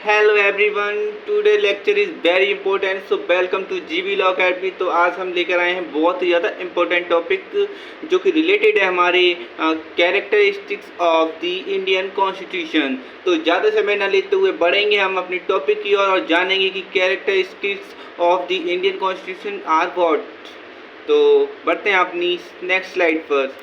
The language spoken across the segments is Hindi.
Hello everyone, today lecture is very important, so welcome two GB law academy. तो आज हम लेकर आए हैं बहुत ही ज़्यादा इम्पोर्टेंट टॉपिक जो कि रिलेटेड है हमारे characteristics of the Indian constitution. तो ज़्यादा समय न लेते हुए बढ़ेंगे हम अपने टॉपिक की ओर और जानेंगे कि characteristics of the Indian constitution are what. तो बढ़ते हैं अपनी नेक्स्ट स्लाइड पर।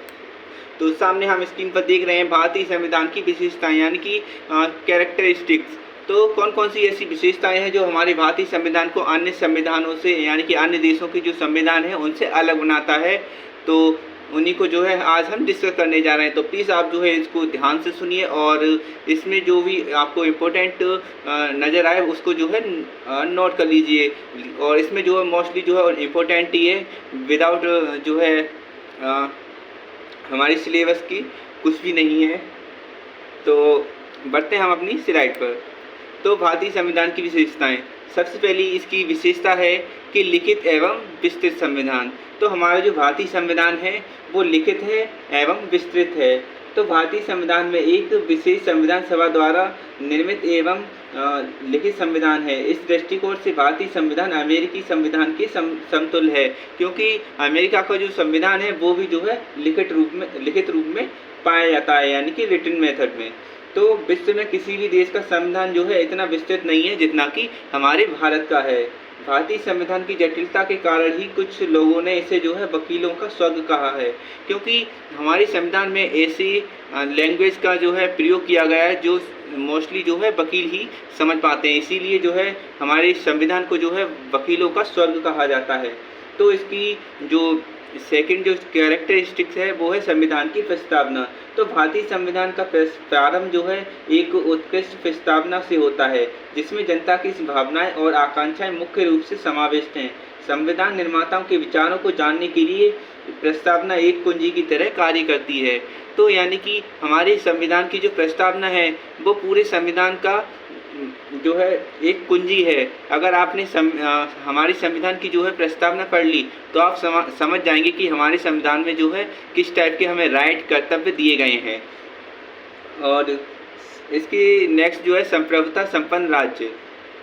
तो सामने हम स्क्रीन पर देख रहे हैं भारतीय संविधान की विशेषताएं यानी कि कैरेक्टरिस्टिक्स। तो कौन कौन सी ऐसी विशेषताएं हैं जो हमारे भारतीय संविधान को अन्य संविधानों से यानी कि अन्य देशों के जो संविधान है उनसे अलग बनाता है। तो उन्हीं को जो है आज हम डिस्कस करने जा रहे हैं। तो प्लीज़ आप जो है इसको ध्यान से सुनिए और इसमें जो भी आपको इम्पोर्टेंट नज़र आए उसको जो है नोट कर लीजिए। और इसमें जो है मोस्टली जो है इम्पोर्टेंट ही है, विदाउट जो है हमारी सिलेबस की कुछ भी नहीं है। तो बढ़ते हैं हम अपनी स्लाइड पर। तो भारतीय संविधान की विशेषताएं, सबसे पहली इसकी विशेषता है कि लिखित एवं विस्तृत संविधान। तो हमारा जो भारतीय संविधान है वो लिखित है एवं विस्तृत है। तो भारतीय संविधान में एक विशेष संविधान सभा द्वारा निर्मित एवं लिखित संविधान है। इस दृष्टिकोण से भारतीय संविधान अमेरिकी संविधान के समतुल्य है, क्योंकि अमेरिका का जो संविधान है वो भी जो है लिखित रूप में पाया जाता है, यानी कि रिटन मेथड में। तो विश्व में किसी भी देश का संविधान जो है इतना विस्तृत नहीं है जितना कि हमारे भारत का है। भारतीय संविधान की जटिलता के कारण ही कुछ लोगों ने इसे जो है वकीलों का स्वर्ग कहा है, क्योंकि हमारे संविधान में ऐसी लैंग्वेज का जो है प्रयोग किया गया है जो मोस्टली जो है वकील ही समझ पाते हैं। इसीलिए जो है हमारे संविधान को जो है वकीलों का स्वर्ग कहा जाता है। तो इसकी जो सेकंड जो कैरेक्टरिस्टिक्स है वो है संविधान की प्रस्तावना। तो भारतीय संविधान का प्रारंभ जो है एक उत्कृष्ट प्रस्तावना से होता है, जिसमें जनता की भावनाएं और आकांक्षाएं मुख्य रूप से समाविष्ट हैं। संविधान निर्माताओं के विचारों को जानने के लिए प्रस्तावना एक कुंजी की तरह कार्य करती है। तो यानी कि हमारे संविधान की जो प्रस्तावना है वो पूरे संविधान का जो है एक कुंजी है। अगर आपने हमारे संविधान की जो है प्रस्तावना पढ़ ली तो आप समझ जाएंगे कि हमारे संविधान में जो है किस टाइप के हमें राइट कर्तव्य दिए गए हैं। और इसकी नेक्स्ट जो है संप्रभुता संपन्न राज्य।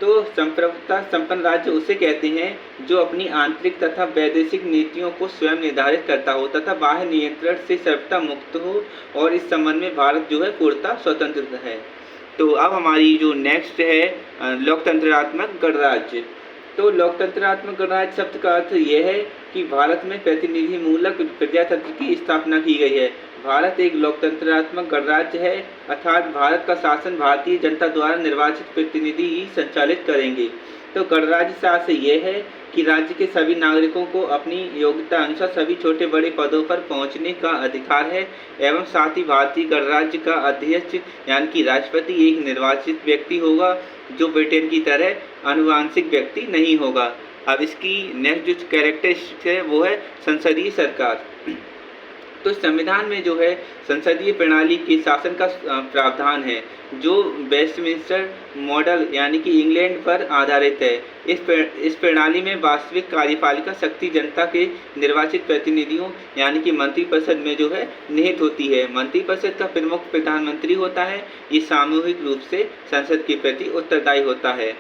तो संप्रभुता संपन्न राज्य उसे कहते हैं जो अपनी आंतरिक तथा वैदेशिक नीतियों को स्वयं निर्धारित करता हो तथा बाह्य नियंत्रण से सर्वथा मुक्त हो, और इस संबंध में भारत जो है पूर्णतः स्वतंत्र है। तो अब हमारी जो नेक्स्ट है लोकतंत्रात्मक गणराज्य। तो लोकतंत्रात्मक गणराज्य शब्द का अर्थ यह है कि भारत में प्रतिनिधि मूलक प्रजातंत्र की स्थापना की गई है। भारत एक लोकतंत्रात्मक गणराज्य है, अर्थात भारत का शासन भारतीय जनता द्वारा निर्वाचित प्रतिनिधि ही संचालित करेंगे। तो गणराज्य शासन यह है कि राज्य के सभी नागरिकों को अपनी योग्यता अनुसार सभी छोटे बड़े पदों पर पहुंचने का अधिकार है, एवं साथ ही भारतीय गणराज्य का अध्यक्ष यानी कि राष्ट्रपति एक निर्वाचित व्यक्ति होगा, जो ब्रिटेन की तरह आनुवांशिक व्यक्ति नहीं होगा। अब इसकी नेक्स्ट जो कैरेक्टरिस्टिक है वो है संसदीय सरकार। तो संविधान में जो है संसदीय प्रणाली के शासन का प्रावधान है, जो वेस्टमिंस्टर मॉडल यानी कि इंग्लैंड पर आधारित है। इस प्रणाली में वास्तविक कार्यपालिका शक्ति जनता के निर्वाचित प्रतिनिधियों यानी कि मंत्रिपरिषद में जो है निहित होती है। मंत्रिपरिषद का प्रमुख प्रधानमंत्री होता है। ये सामूहिक रूप से संसद के प्रति उत्तरदायी होता है।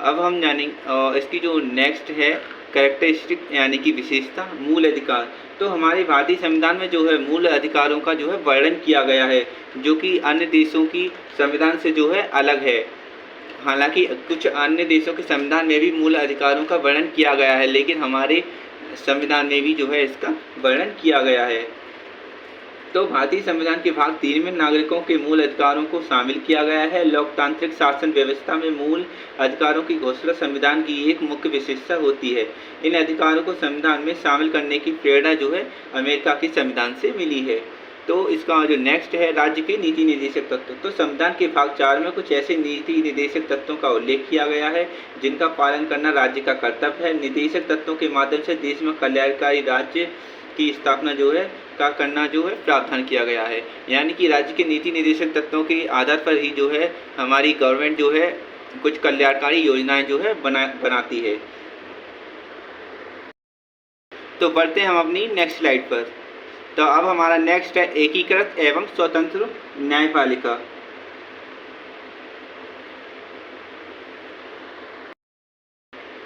अब हम जानेंगे इसकी जो नेक्स्ट है कैरेक्टरिस्टिक यानी कि विशेषता, मूल अधिकार। तो हमारे भारतीय संविधान में जो है मूल अधिकारों का जो है वर्णन किया गया है, जो कि अन्य देशों की संविधान से जो है अलग है। हालांकि कुछ अन्य देशों के संविधान में भी मूल अधिकारों का वर्णन किया गया है, लेकिन हमारे संविधान में भी जो है इसका वर्णन किया गया है। तो भारतीय संविधान के भाग 3 में नागरिकों के मूल अधिकारों को शामिल किया गया है। लोकतांत्रिक शासन व्यवस्था में मूल अधिकारों की घोषणा संविधान की एक मुख्य विशेषता होती है। इन अधिकारों को संविधान में शामिल करने की प्रेरणा जो है अमेरिका के संविधान से मिली है। तो इसका जो नेक्स्ट है राज्य के नीति निर्देशक तत्व। तो संविधान के भाग 4 में कुछ ऐसे नीति निर्देशक तत्वों का उल्लेख किया गया है जिनका पालन करना राज्य का कर्तव्य है। निर्देशक तत्वों के माध्यम से देश में कल्याणकारी राज्य की स्थापना जो है का करना जो है प्रावधान किया गया है। यानी कि राज्य के नीति निर्देशक तत्वों के आधार पर ही जो है हमारी गवर्नमेंट जो है कुछ कल्याणकारी योजनाएं जो है बनाती है। तो बढ़ते हैं हम अपनी नेक्स्ट स्लाइड पर। तो अब हमारा नेक्स्ट है एकीकृत एवं स्वतंत्र न्यायपालिका।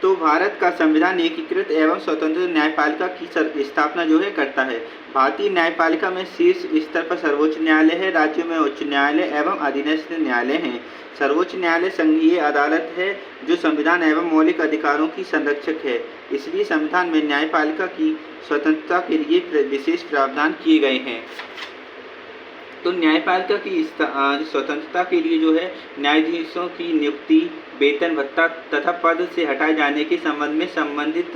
तो भारत का संविधान एकीकृत एवं स्वतंत्र न्यायपालिका की स्थापना जो है करता है। भारतीय न्यायपालिका में शीर्ष स्तर पर सर्वोच्च न्यायालय है, राज्यों में उच्च न्यायालय एवं अधीनस्थ न्यायालय हैं। सर्वोच्च न्यायालय संघीय अदालत है जो संविधान एवं मौलिक अधिकारों की संरक्षक है। इसलिए संविधान में न्यायपालिका की स्वतंत्रता के लिए विशेष प्रावधान किए गए हैं। तो न्यायपालिका की स्वतंत्रता के लिए जो है न्यायाधीशों की नियुक्ति, वेतन भत्ता तथा पद से हटाए जाने के संबंध में संबंधित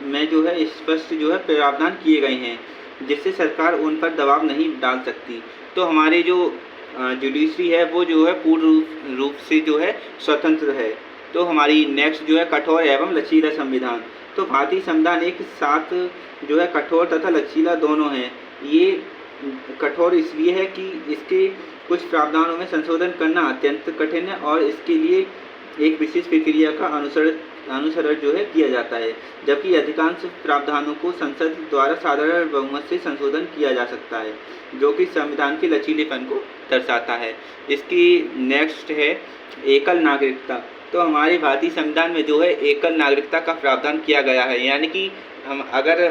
में जो है स्पष्ट जो है प्रावधान किए गए हैं, जिससे सरकार उन पर दबाव नहीं डाल सकती। तो हमारे जो जुडिशरी है वो जो है पूर्ण रूप से जो है स्वतंत्र है। तो हमारी नेक्स्ट जो है कठोर एवं लचीला संविधान। तो भारतीय संविधान एक साथ जो है कठोर तथा लचीला दोनों हैं। ये कठोर इसलिए है कि इसके कुछ प्रावधानों में संशोधन करना अत्यंत कठिन है और इसके लिए एक विशेष प्रक्रिया का अनुसरण जो है किया जाता है, जबकि अधिकांश प्रावधानों को संसद द्वारा साधारण बहुमत से संशोधन किया जा सकता है, जो कि संविधान के लचीलेपन को दर्शाता है। इसकी नेक्स्ट है एकल नागरिकता। तो हमारे भारतीय संविधान में जो है एकल नागरिकता का प्रावधान किया गया है, यानी कि हम अगर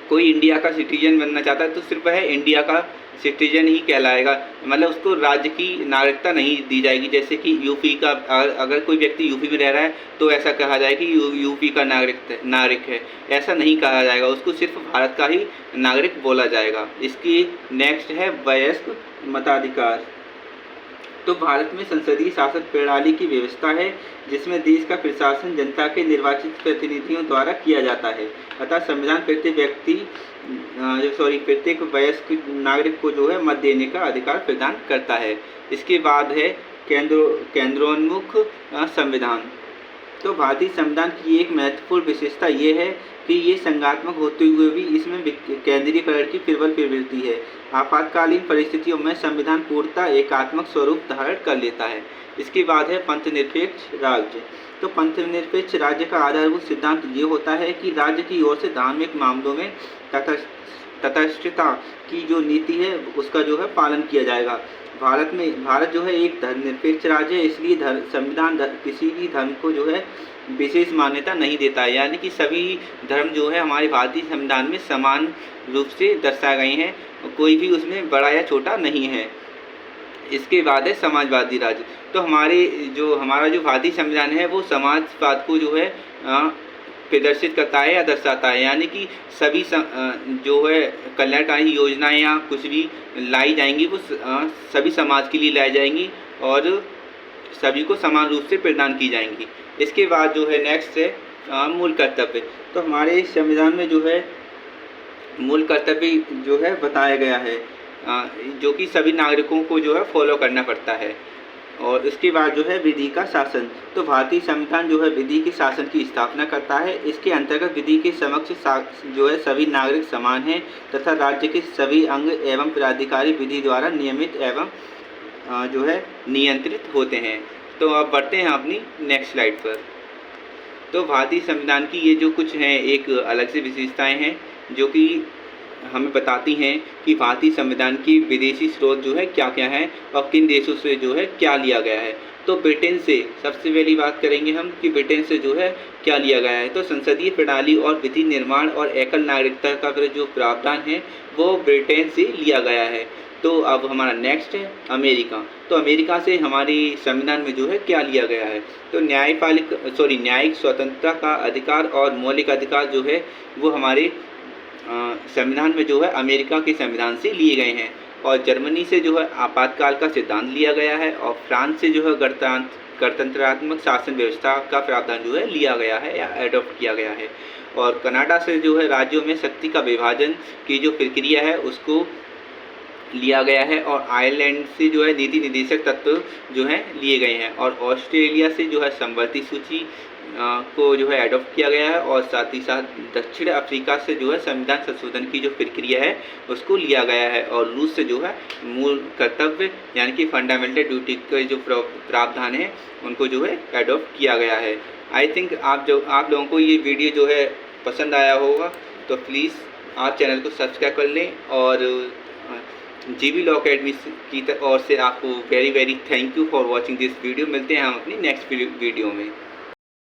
कोई इंडिया का सिटीजन बनना चाहता है तो सिर्फ वह इंडिया का सिटीजन ही कहलाएगा, मतलब उसको राज्य की नागरिकता नहीं दी जाएगी। जैसे कि यूपी का अगर कोई व्यक्ति यूपी में रह रहा है तो ऐसा कहा जाए कि यूपी का नागरिक है, ऐसा नहीं कहा जाएगा, उसको सिर्फ भारत का ही नागरिक बोला जाएगा। इसकी नेक्स्ट है वयस्क मताधिकार। तो भारत में संसदीय शासन प्रणाली की व्यवस्था है, जिसमें देश का प्रशासन जनता के निर्वाचित प्रतिनिधियों द्वारा किया जाता है। अतः संविधान प्रत्येक वयस्क नागरिक को जो है मत देने का अधिकार प्रदान करता है। इसके बाद है केंद्रोन्मुख संविधान। तो भारतीय संविधान की एक महत्वपूर्ण विशेषता ये है कि ये संघात्मक होते हुए भी इसमें केंद्रीकरण की प्रबल प्रवृत्ति है। आपातकालीन परिस्थितियों में संविधान पूर्णतः एकात्मक स्वरूप धारण कर लेता है। इसके बाद है पंथनिरपेक्ष राज्य। तो पंथनिरपेक्ष राज्य का आधारभूत सिद्धांत ये होता है कि राज्य की ओर से धार्मिक मामलों में तटस्थता की जो नीति है उसका जो है पालन किया जाएगा। भारत जो है एक धर्मनिरपेक्ष राज्य है, इसलिए संविधान किसी भी धर्म को जो है विशेष मान्यता नहीं देता है, यानी कि सभी धर्म जो है हमारे भारतीय संविधान में समान रूप से दर्शाए गए हैं, कोई भी उसमें बड़ा या छोटा नहीं है। इसके बाद है समाजवादी राज्य। तो हमारा जो भारतीय संविधान है वो समाजवाद को जो है प्रदर्शित करता है या दर्शाता है, यानी कि सभी जो है कल्याणकारी योजनाएं या कुछ भी लाई जाएंगी वो सभी समाज के लिए लाई जाएंगी और सभी को समान रूप से प्रदान की जाएंगी। इसके बाद जो है नेक्स्ट है मूल कर्तव्य। तो हमारे संविधान में जो है मूल कर्तव्य जो है बताया गया है, जो कि सभी नागरिकों को जो है फॉलो करना पड़ता है। और इसके बाद जो है विधि का शासन। तो भारतीय संविधान जो है विधि के शासन की स्थापना करता है। इसके अंतर्गत विधि के समक्ष जो है सभी नागरिक समान हैं तथा राज्य के सभी अंग एवं प्राधिकारी विधि द्वारा नियमित एवं जो है नियंत्रित होते हैं। तो अब बढ़ते हैं अपनी नेक्स्ट स्लाइड पर। तो भारतीय संविधान की ये जो कुछ हैं एक अलग से विशेषताएं हैं जो कि हमें बताती हैं कि भारतीय संविधान की विदेशी स्रोत जो है क्या क्या है और किन देशों से जो है क्या लिया गया है। तो ब्रिटेन से सबसे पहली बात करेंगे हम कि ब्रिटेन से जो है क्या लिया गया है। तो संसदीय प्रणाली और विधि निर्माण और एकल नागरिकता का जो प्रावधान है वो ब्रिटेन से लिया गया है। तो अब हमारा नेक्स्ट है अमेरिका। तो अमेरिका से हमारी संविधान में जो है क्या लिया गया है। तो न्यायिक स्वतंत्रता का अधिकार और मौलिक अधिकार जो है वो हमारे संविधान में जो है अमेरिका के संविधान से लिए गए हैं। और जर्मनी से जो है आपातकाल का सिद्धांत लिया गया है और फ्रांस से जो है गणतंत्रात्मक शासन व्यवस्था का प्रावधान जो है लिया गया है या एडॉप्ट किया गया है। और कनाडा से जो है राज्यों में शक्ति का विभाजन की जो प्रक्रिया है उसको लिया गया है। और आयरलैंड से जो है नीति निर्देशक तत्व जो है लिए गए हैं। और ऑस्ट्रेलिया से जो है समवर्ती सूची को जो है एडॉप्ट किया गया है। और साथ ही साथ दक्षिण अफ्रीका से जो है संविधान संशोधन की जो प्रक्रिया है उसको लिया गया है। और रूस से जो है मूल कर्तव्य यानी कि फंडामेंटल ड्यूटी के जो प्रावधान है उनको जो है एडॉप्ट किया गया है। आई थिंक आप लोगों को ये वीडियो जो है पसंद आया होगा, तो प्लीज़ आप चैनल को सब्सक्राइब कर लें। और GB लॉ अकेडमी की ओर से आपको very thank you for watching this video. मिलते हैं हम अपनी नेक्स्ट वीडियो में।